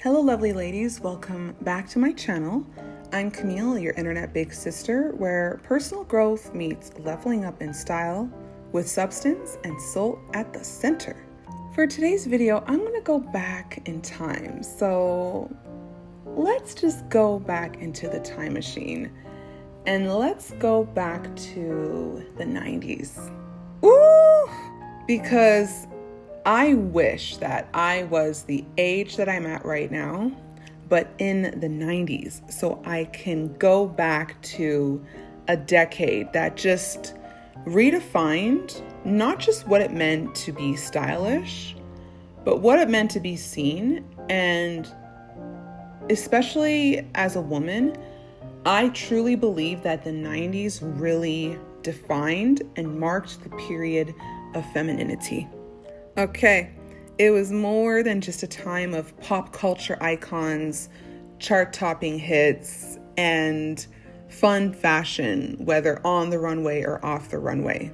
Hello lovely ladies, welcome back to my channel. I'm Camille, your internet big sister, where personal growth meets leveling up in style with substance and soul at the center. For today's video, I'm gonna go back in time. So let's just go back into the time machine and let's go back to the 90s. Ooh, because I wish that I was the age that I'm at right now, but in the 90s, so I can go back to a decade that just redefined not just what it meant to be stylish, but what it meant to be seen. And especially as a woman, I truly believe that the 90s really defined and marked the period of femininity. Okay, it was more than just a time of pop culture icons, chart-topping hits, and fun fashion, whether on the runway or off the runway.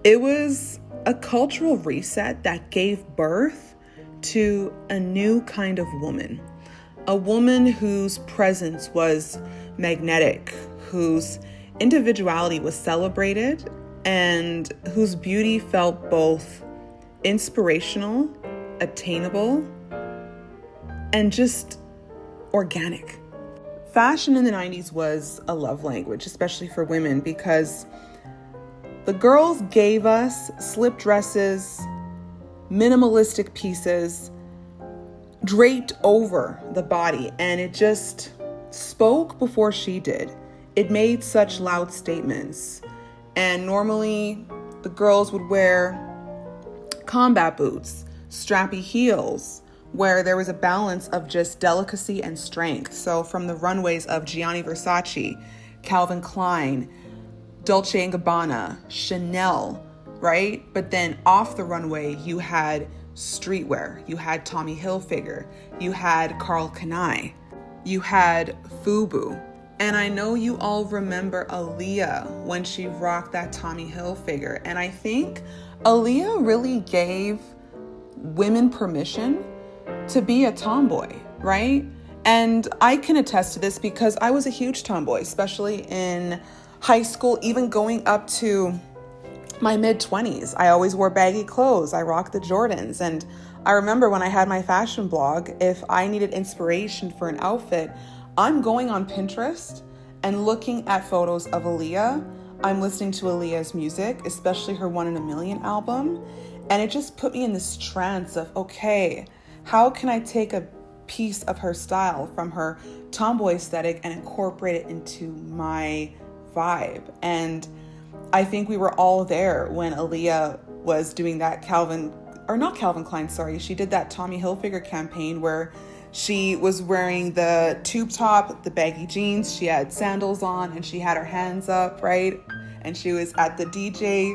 It was a cultural reset that gave birth to a new kind of woman. A woman whose presence was magnetic, whose individuality was celebrated, and whose beauty felt both inspirational, attainable, and just organic. Fashion in the 90s was a love language, especially for women, because the girls gave us slip dresses, minimalistic pieces draped over the body, and it just spoke before she did. It made such loud statements. And normally the girls would wear combat boots, strappy heels, where there was a balance of just delicacy and strength. So from the runways of Gianni Versace, Calvin Klein, Dolce & Gabbana, Chanel, right? But then off the runway, you had streetwear, you had Tommy Hilfiger, you had Karl Kani, you had FUBU. And I know you all remember Aaliyah when she rocked that Tommy Hilfiger. And I think Aaliyah really gave women permission to be a tomboy, right? And I can attest to this because I was a huge tomboy, especially in high school, even going up to my mid-20s. I always wore baggy clothes. I rocked the Jordans. And I remember when I had my fashion blog, if I needed inspiration for an outfit, I'm going on Pinterest and looking at photos of Aaliyah. I'm listening to Aaliyah's music, especially her 1 in a Million album. And it just put me in this trance of, okay, how can I take a piece of her style from her tomboy aesthetic and incorporate it into my vibe? And I think we were all there when Aaliyah was doing that she did that Tommy Hilfiger campaign where she was wearing the tube top, the baggy jeans, she had sandals on, and she had her hands up, right? And she was at the DJ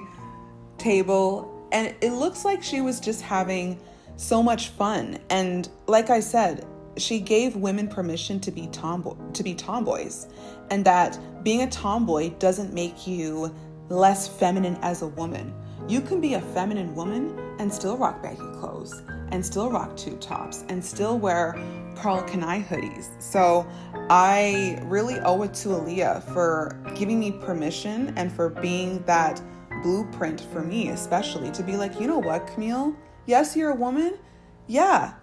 table, and it looks like she was just having so much fun. And like I said, she gave women permission to be tomboys, and that being a tomboy doesn't make you less feminine as a woman. You can be a feminine woman and still rock baggy clothes, and still rock tube tops, and still wear Karl Kani hoodies. So I really owe it to Aaliyah for giving me permission and for being that blueprint for me, especially to be like, you know what, Camille? Yes, you're a woman. Yeah,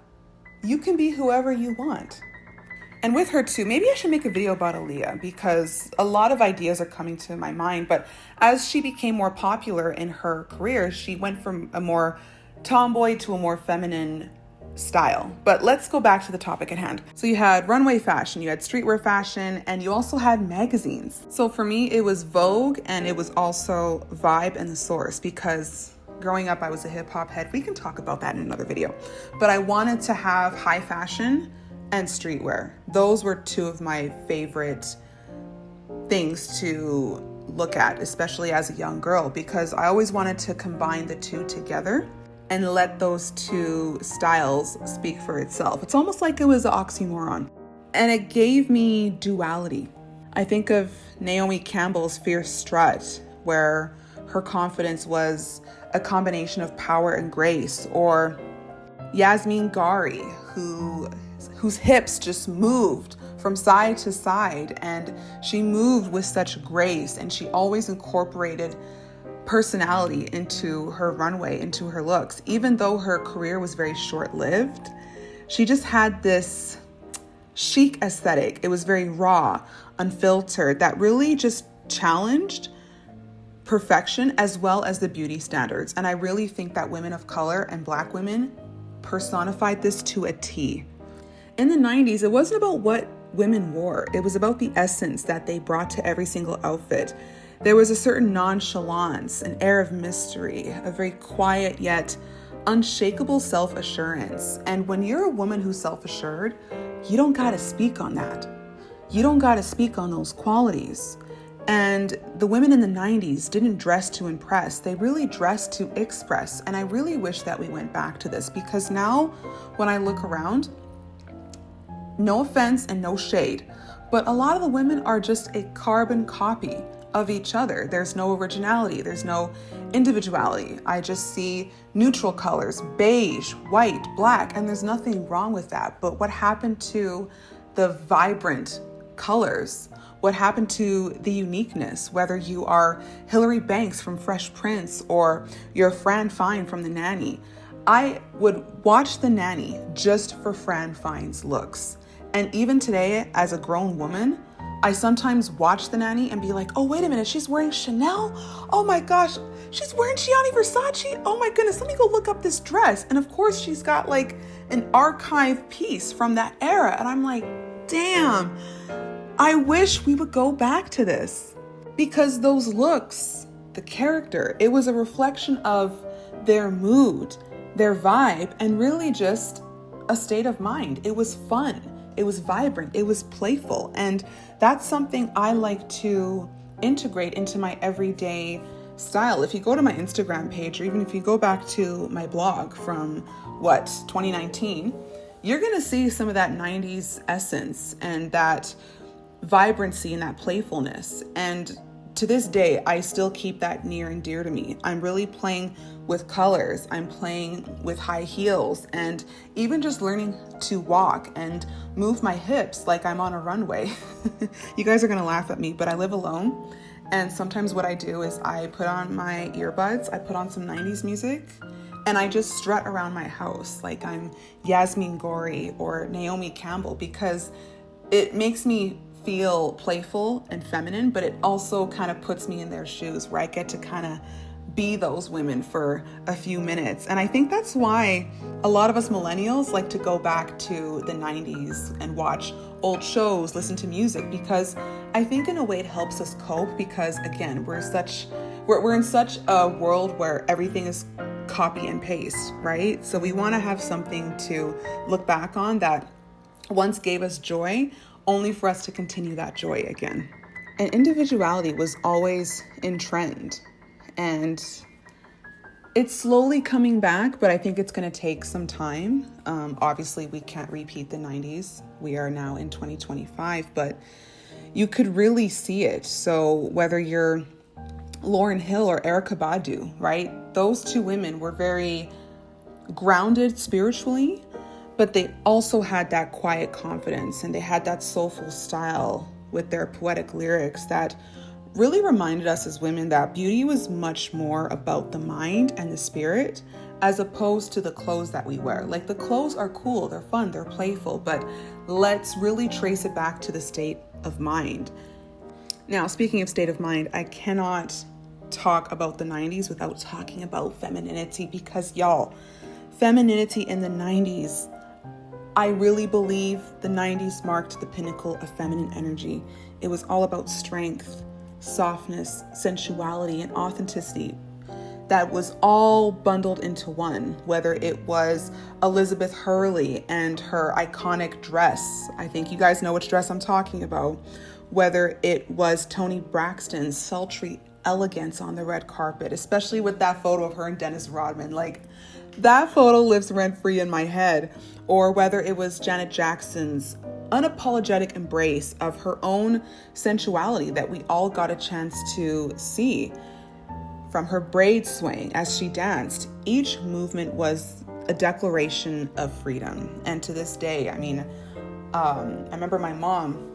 you can be whoever you want. And with her too, maybe I should make a video about Aaliyah because a lot of ideas are coming to my mind. But as she became more popular in her career, she went from a more tomboy to a more feminine style. But let's go back to the topic at hand. So you had runway fashion, you had streetwear fashion, and you also had magazines. So for me, it was Vogue, and it was also Vibe and The Source, because growing up, I was a hip hop head. We can talk about that in another video. But I wanted to have high fashion and streetwear. Those were two of my favorite things to look at, especially as a young girl, because I always wanted to combine the two together and let those two styles speak for itself. It's almost like it was an oxymoron. And it gave me duality. I think of Naomi Campbell's Fierce Strut, where her confidence was a combination of power and grace, or Yasmin Ghauri, who whose hips just moved from side to side, and she moved with such grace, and she always incorporated personality into her runway, into her looks. Even though her career was very short-lived, she just had this chic aesthetic. It was very raw, unfiltered, that really just challenged perfection as well as the beauty standards. And I really think that women of color and Black women personified this to a T. In the 90s, it wasn't about what women wore. It was about the essence that they brought to every single outfit. There was a certain nonchalance, an air of mystery, a very quiet yet unshakable self-assurance. And when you're a woman who's self-assured, you don't got to speak on that. You don't got to speak on those qualities. And the women in the 90s didn't dress to impress. They really dressed to express. And I really wish that we went back to this, because now when I look around, no offense and no shade, but a lot of the women are just a carbon copy of each other. There's no originality. There's no individuality. I just see neutral colors, beige, white, black, and there's nothing wrong with that. But what happened to the vibrant colors? What happened to the uniqueness? Whether you are Hilary Banks from Fresh Prince or you're Fran Fine from The Nanny, I would watch The Nanny just for Fran Fine's looks. And even today, as a grown woman, I sometimes watch The Nanny and be like, oh, wait a minute, she's wearing Chanel? Oh my gosh, she's wearing Gianni Versace? Oh my goodness, let me go look up this dress. And of course, she's got like an archive piece from that era. And I'm like, damn, I wish we would go back to this. Because those looks, the character, it was a reflection of their mood, their vibe, and really just a state of mind. It was fun. It was vibrant. It was playful. And that's something I like to integrate into my everyday style. If you go to my Instagram page, or even if you go back to my blog from 2019, you're going to see some of that 90s essence and that vibrancy and that playfulness. And to this day, I still keep that near and dear to me. I'm really playing with colors. I'm playing with high heels, and even just learning to walk and move my hips like I'm on a runway. You guys are gonna laugh at me, but I live alone. And sometimes what I do is I put on my earbuds, I put on some 90s music, and I just strut around my house like I'm Yasmin Gori or Naomi Campbell, because it makes me feel playful and feminine, but it also kind of puts me in their shoes where I get to kind of be those women for a few minutes. And I think that's why a lot of us millennials like to go back to the 90s and watch old shows, listen to music, because I think in a way it helps us cope, because again, we're in such a world where everything is copy and paste, right? So we want to have something to look back on that once gave us joy, only for us to continue that joy again. And individuality was always in trend, and it's slowly coming back, but I think it's going to take some time. Obviously, we can't repeat the 90s. We are now in 2025, but you could really see it. So whether you're Lauryn Hill or Erykah Badu, right? Those two women were very grounded spiritually, but they also had that quiet confidence, and they had that soulful style with their poetic lyrics that really reminded us as women that beauty was much more about the mind and the spirit, as opposed to the clothes that we wear. Like, the clothes are cool, they're fun, they're playful, but let's really trace it back to the state of mind. Now, speaking of state of mind, I cannot talk about the 90s without talking about femininity, because y'all, femininity in the 90s, I really believe the 90s marked the pinnacle of feminine energy. It was all about strength, softness, sensuality, and authenticity. That was all bundled into one, whether it was Elizabeth Hurley and her iconic dress. I think you guys know which dress I'm talking about. Whether it was Toni Braxton's sultry elegance on the red carpet, especially with that photo of her and Dennis Rodman. Like, that photo lives rent-free in my head. Or whether it was Janet Jackson's unapologetic embrace of her own sensuality that we all got a chance to see. From her braid swaying as she danced, each movement was a declaration of freedom. And to this day, I mean, I remember my mom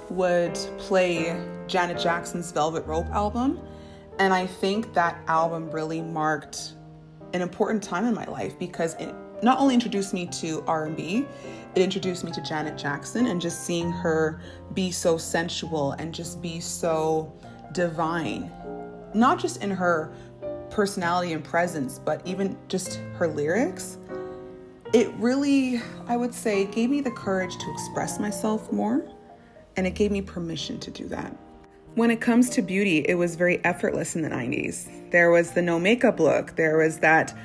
would play Janet Jackson's Velvet Rope album. And I think that album really marked an important time in my life because it not only introduced me to R&B, it introduced me to Janet Jackson, and just seeing her be so sensual and just be so divine, not just in her personality and presence, but even just her lyrics. It really, I would say, gave me the courage to express myself more, and it gave me permission to do that. When it comes to beauty, it was very effortless in the 90s. There was the no makeup look. There was that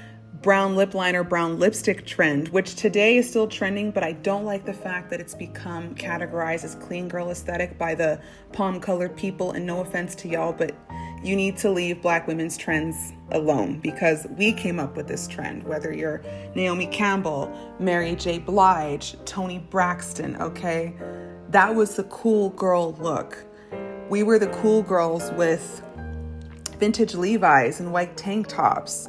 brown lip liner, brown lipstick trend, which today is still trending, but I don't like the fact that it's become categorized as clean girl aesthetic by the palm colored people. And no offense to y'all, but you need to leave Black women's trends alone, because we came up with this trend, whether you're Naomi Campbell, Mary J. Blige, Toni Braxton, okay? That was the cool girl look. We were the cool girls with vintage Levi's and white tank tops.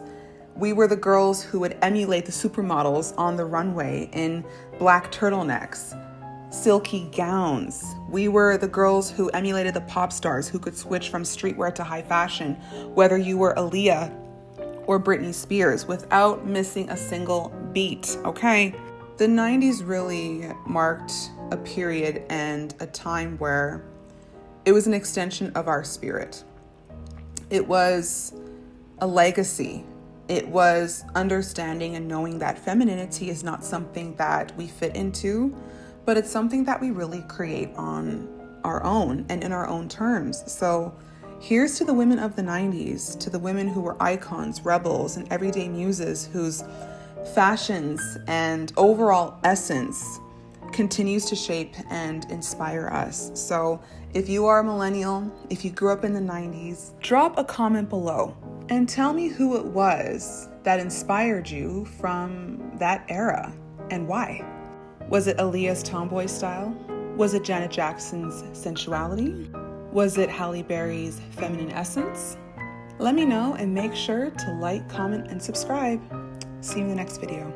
We were the girls who would emulate the supermodels on the runway in black turtlenecks, silky gowns. We were the girls who emulated the pop stars who could switch from streetwear to high fashion, whether you were Aaliyah or Britney Spears, without missing a single beat, okay? The 90s really marked a period and a time where it was an extension of our spirit. It was a legacy. It was understanding and knowing that femininity is not something that we fit into, but it's something that we really create on our own and in our own terms. So here's to the women of the 90s, to the women who were icons, rebels, and everyday muses whose fashions and overall essence continues to shape and inspire us. So if you are a millennial, if you grew up in the 90s, drop a comment below and tell me who it was that inspired you from that era and why. Was it Aaliyah's tomboy style? Was it Janet Jackson's sensuality? Was it Halle Berry's feminine essence? Let me know, and make sure to like, comment, and subscribe. See you in the next video.